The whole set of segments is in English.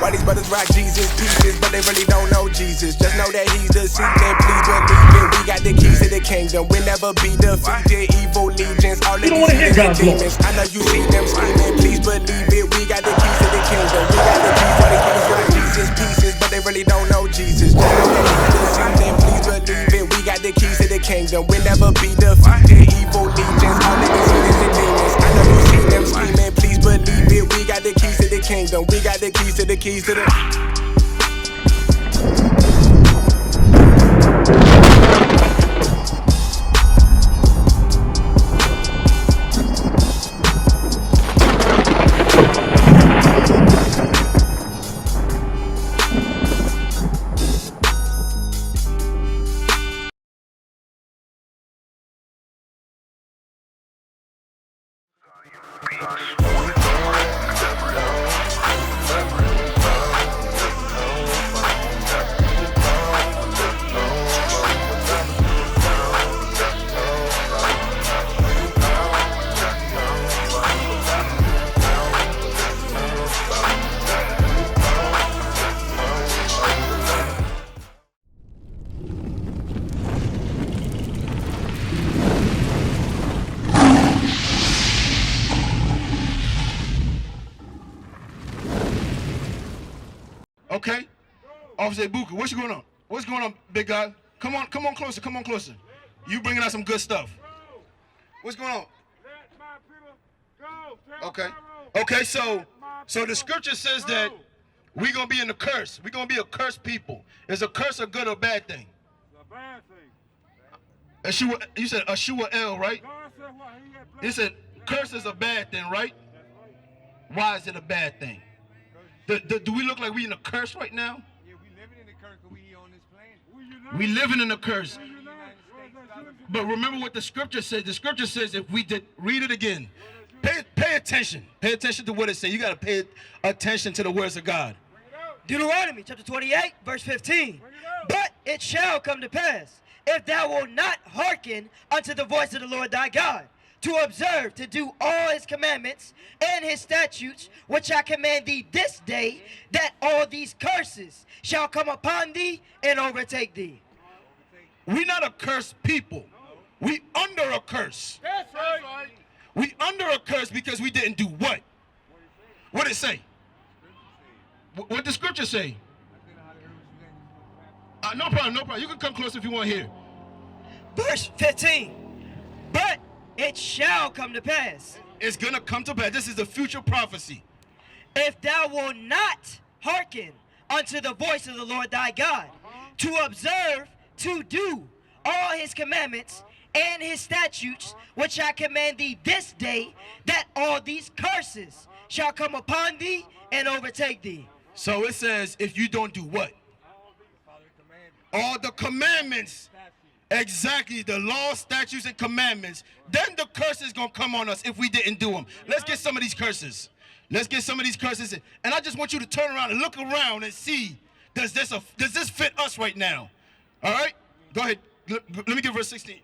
Why these brothers rock Jesus pieces, but they really don't know Jesus. Just know that he's the seed, and please believe it. We got the keys to the kingdom. We'll never be defeated. Evil legions, all of these heathens and demons. I know you see them scheming, please believe it. We got the keys to the kingdom. We got the keys. Why these brothers rock Jesus pieces, but they really don't know Jesus. Just know that he's the seed, and please believe it. We got the keys to the kingdom. We'll never be defeated. Evil legions, all of these heathens and demons. I know you see them scheming, please believe it. We got the keys to the kingdom. We got the keys to the keys to the. Okay, Officer Ibuka, what's going on? What's going on, big guy? Come on closer, come on closer. You bringing out some good stuff. What's going on? Okay, so the scripture says that we're gonna be in the curse. We're gonna be a cursed people. Is a curse a good or bad thing? It's a bad thing. You said Ashua El, right? You said curse is a bad thing, right? Why is it a bad thing? Do we look like we in a curse right now? Yeah, we living in the curse because we on this planet. We living in a curse. But remember what the scripture says. The scripture says if we did, read it again. Pay attention. Pay attention to what it says. You got to pay attention to the words of God. Deuteronomy chapter 28, verse 15. But it shall come to pass, if thou wilt not hearken unto the voice of the Lord thy God, to observe, to do all his commandments and his statutes, which I command thee this day, that all these curses shall come upon thee and overtake thee. We're not a cursed people. We under a curse. That's right. We under a curse because we didn't do what? What did it say? What the scripture say? No problem. You can come close if you want to hear. Verse 15. But it shall come to pass. It's going to come to pass. This is a future prophecy. If thou wilt not hearken unto the voice of the Lord thy God, to observe, to do all his commandments and his statutes, which I command thee this day, that all these curses shall come upon thee and overtake thee. So it says, if you don't do what? All the commandments. Exactly, the law, statutes, and commandments. Then the curse is going to come on us if we didn't do them. Let's get some of these curses. Let's get some of these curses. And I just want you to turn around and look around and see, does this fit us right now? All right? Go ahead. Let me get verse 16.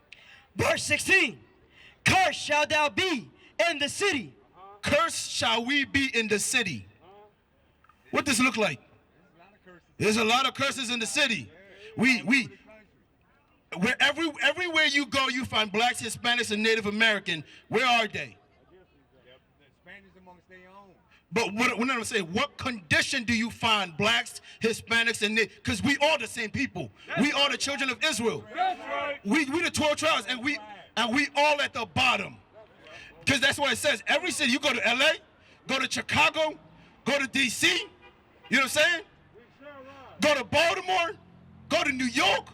Verse 16. Cursed shalt thou be in the city. Cursed shall we be in the city. What does it look like? There's a lot of curses in the city. Everywhere you go, you find blacks, Hispanics, and Native American. Where are they? Spanish amongst their own. But what I'm saying, what condition do you find blacks, Hispanics, and Native? Because we all the same people. We all the children of Israel. That's right. We the 12 tribes, and we all at the bottom. Because that's what it says. Every city, you go to LA, go to Chicago, go to DC. You know what I'm saying? Go to Baltimore, go to New York.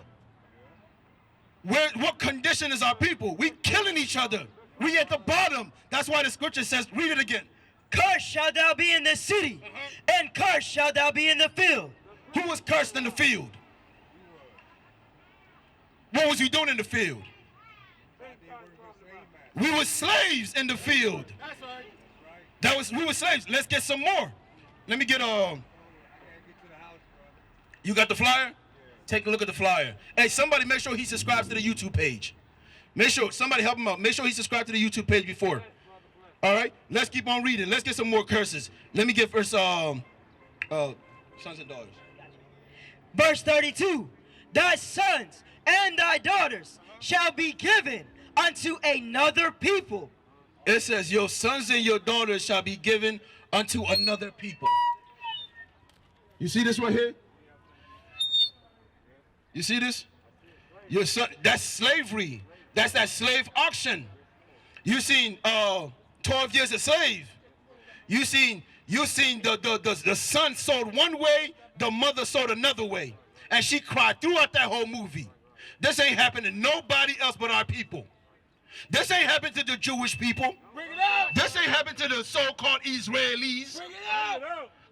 What condition is our people? We killing each other. We at the bottom. That's why the scripture says, read it again. Cursed shalt thou be in the city, and cursed shalt thou be in the field. Who was cursed in the field? What was we doing in the field? We were slaves in the field. That's right. We were slaves. Let's get some more. Let me get you got the flyer? Take a look at the flyer. Hey, somebody make sure he subscribes to the YouTube page. Make sure, somebody help him out. Make sure he subscribed to the YouTube page before. All right, let's keep on reading. Let's get some more curses. Let me get verse Sons and daughters. Verse 32. Thy sons and thy daughters shall be given unto another people. It says, your sons and your daughters shall be given unto another people. You see this right here? You see this? Your son, that's slavery. That's that slave auction. You seen 12 years a slave. You seen the son sold one way, the mother sold another way. And she cried throughout that whole movie. This ain't happened to nobody else but our people. This ain't happened to the Jewish people. This ain't happened to the so-called Israelis.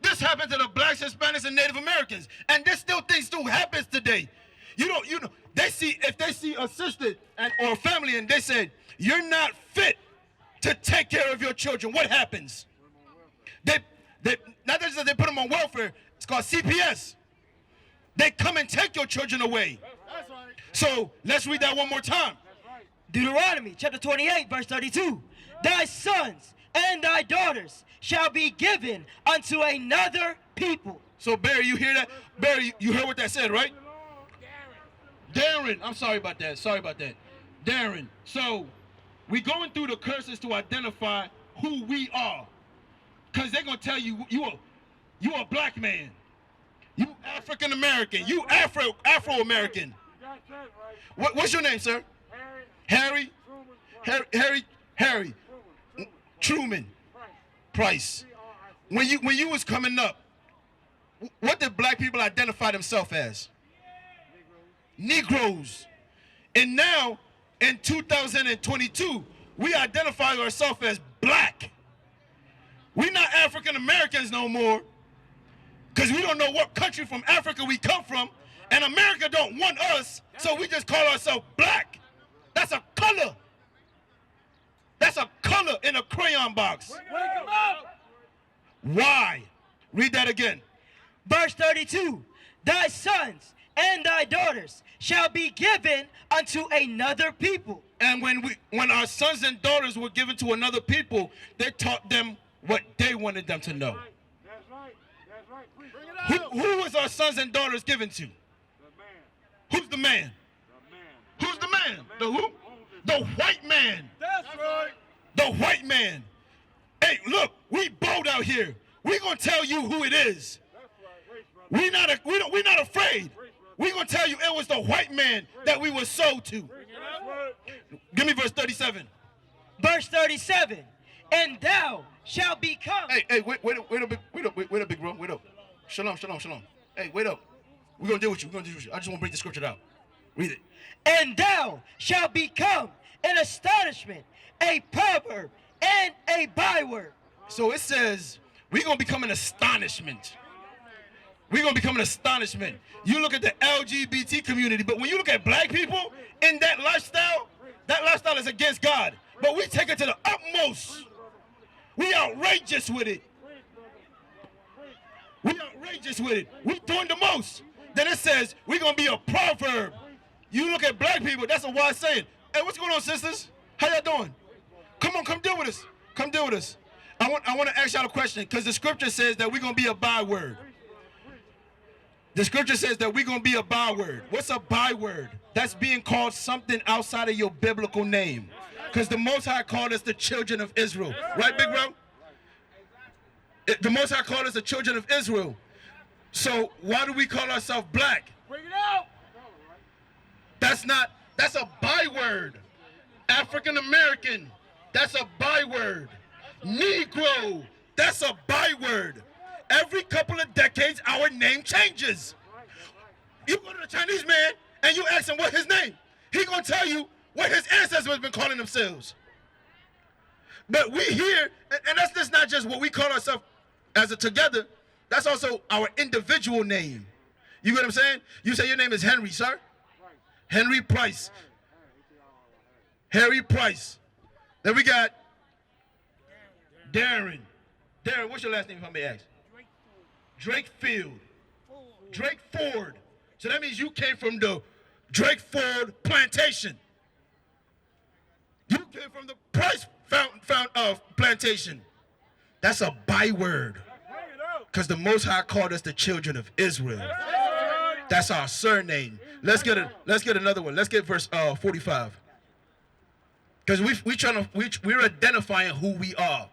This happened to the blacks, Hispanics, and Native Americans. And this thing still happens today. If they see a sister or a family and they said, you're not fit to take care of your children, what happens? Not just that they put them on welfare, it's called CPS. They come and take your children away. That's right. So let's read that one more time. Deuteronomy chapter 28, verse 32. Thy sons and thy daughters shall be given unto another people. So Barry, you hear that? Barry, you heard what that said, right? Darren, I'm sorry about that. Darren, so we going through the curses to identify who we are. Because they're going to tell you, you a black man. You African American. You Afro-American. What's your name, sir? Harry? Harry. Truman. Price. When you was coming up, what did black people identify themselves as? Negroes. And now, in 2022, we identify ourselves as black. We're not African Americans no more, because we don't know what country from Africa we come from, and America don't want us, so we just call ourselves black. That's a color. That's a color in a crayon box. Why? Read that again. Verse 32. Thy sons and thy daughters shall be given unto another people. And when our sons and daughters were given to another people, they taught them what they wanted them to know. That's right. Bring it out. Who was our sons and daughters given to? The man. Who's the man? Who's the man? The who? The white man. That's right. The white man. Hey, look, we bold out here. We're gonna tell you who it is. We're not afraid. We're gonna tell you it was the white man that we were sold to. Give me verse 37. Verse 37. And thou shalt become. Hey, wait up, big bro. Wait up. Shalom. Hey, wait up. We're gonna deal with you. I just want to bring the scripture out. Read it. And thou shalt become an astonishment, a proverb, and a byword. So it says we're going to become an astonishment. We're going to become an astonishment. You look at the LGBT community, but when you look at black people in that lifestyle is against God. But we take it to the utmost. We outrageous with it. We doing the most. Then it says we're going to be a proverb. You look at black people, that's a wise saying. Hey, what's going on, sisters? How y'all doing? Come on, come deal with us. I want to ask y'all a question, because the scripture says that we're going to be a byword. The scripture says that we're going to be a byword. What's a byword? That's being called something outside of your biblical name. Because the Most High called us the children of Israel. Right, big bro? The Most High called us the children of Israel. So why do we call ourselves black? Bring it out. That's a byword. African American, that's a byword. Negro, that's a byword. Every couple of decades, our name changes. You go to the Chinese man and you ask him what his name. He gonna tell you what his ancestors have been calling themselves. But we here, and that's just not just what we call ourselves as a together, that's also our individual name. You get what I'm saying? You say your name is Henry, sir? Henry Price. Harry Price. Then we got Darren. Darren, what's your last name if I may ask? Drake Field. Drake Ford. So that means you came from the Drake Ford plantation. You came from the Price plantation. That's a byword. Bring it out. Because the Most High called us the children of Israel. That's our surname. Let's get another one. Let's get verse 45. Because we're identifying who we are.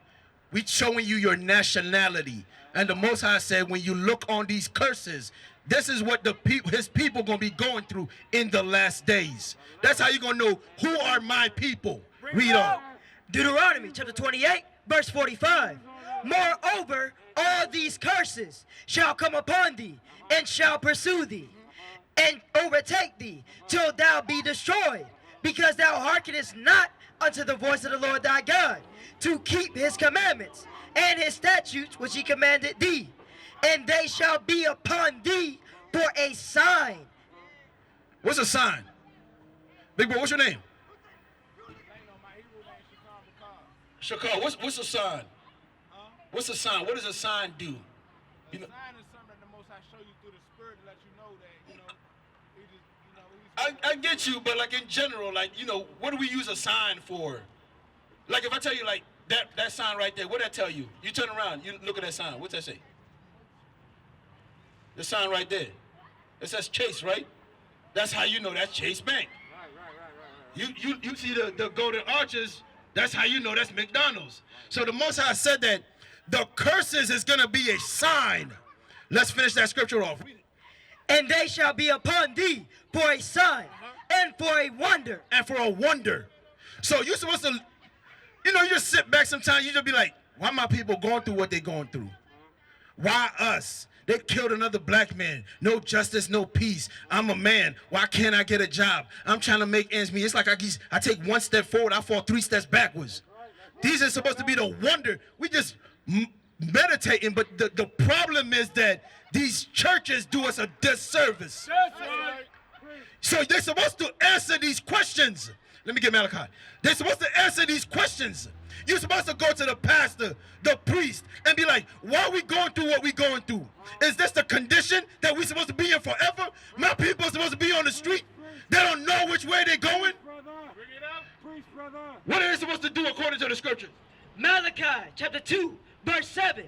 We're showing you your nationality. And the Most High said, when you look on these curses, this is what his people going to be going through in the last days. That's how you're going to know who are my people. Read on. Deuteronomy chapter 28, verse 45. Moreover, all these curses shall come upon thee, and shall pursue thee, and overtake thee, till thou be destroyed, because thou hearkenest not unto the voice of the Lord thy God, to keep his commandments and his statutes which he commanded thee. And they shall be upon thee for a sign. What's a sign? Big boy, what's your name? Shakar, what's a sign? What's a sign? What does a sign do? You know, A sign is something that the Most High show you through the Spirit to let you know that, I get you, but like in general, like, what do we use a sign for? Like if I tell you like that sign right there, what that tell you? You turn around, you look at that sign. What's that say? The sign right there. It says Chase, right? That's how you know that's Chase Bank. Right. You see the golden arches, that's how you know that's McDonald's. So the Most High said that the curses is going to be a sign. Let's finish that scripture off. And they shall be upon thee for a sign and for a wonder. And for a wonder. So you're supposed to, you just sit back sometimes, you just be like, why my people going through what they going through? Why us? They killed another black man. No justice, no peace. I'm a man. Why can't I get a job? I'm trying to make ends meet. It's like I take one step forward, I fall 3 steps backwards. These are supposed to be the wonder. We just meditating, but the problem is that these churches do us a disservice. So they're supposed to answer these questions. Let me get Malachi. They're supposed to answer these questions. You're supposed to go to the pastor, the priest, and be like, why are we going through what we're going through? Is this the condition that we're supposed to be in forever? My people are supposed to be on the street. They don't know which way they're going. What are they supposed to do according to the scriptures? Malachi chapter 2, verse 7.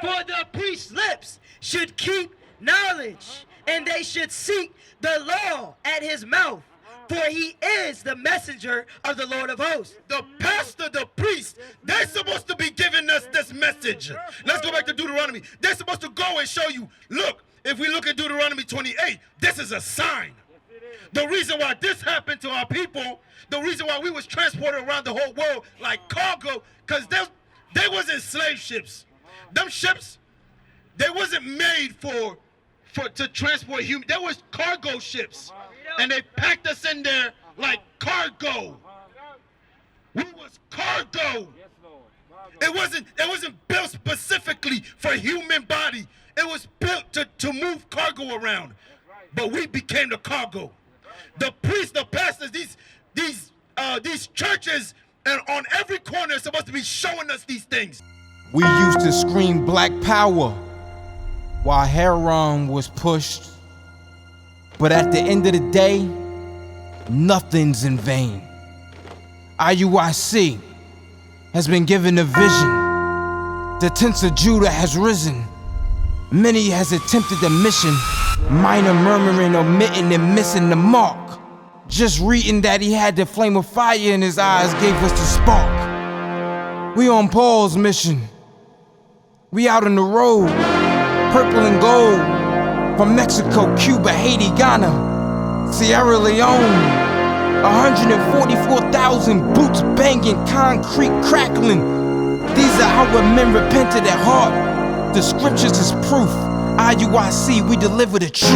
For the priest's lips should keep knowledge, and they should seek the law at his mouth. For he is the messenger of the Lord of hosts. The pastor, the priest, they're supposed to be giving us this message. Let's go back to Deuteronomy. They're supposed to go and show you, look, if we look at Deuteronomy 28, this is a sign. The reason why this happened to our people, the reason why we was transported around the whole world like cargo, because they wasn't slave ships. Them ships, they wasn't made to transport humans. They was cargo ships. And they packed us in there like cargo. We was cargo. It wasn't built specifically for human body. It was built to move cargo around. But we became the cargo. The priests, the pastors, these churches, and on every corner are supposed to be showing us these things. We used to scream black power while heroin was pushed. But at the end of the day, nothing's in vain. IUIC has been given a vision. The tents of Judah has risen. Many has attempted the mission, minor murmuring, omitting, and missing the mark. Just reading that he had the flame of fire in his eyes gave us the spark. We on Paul's mission. We out on the road, purple and gold. From Mexico, Cuba, Haiti, Ghana, Sierra Leone, 144,000 boots banging, concrete crackling. These are our men repented at heart. The scriptures is proof. IUIC, we deliver the truth.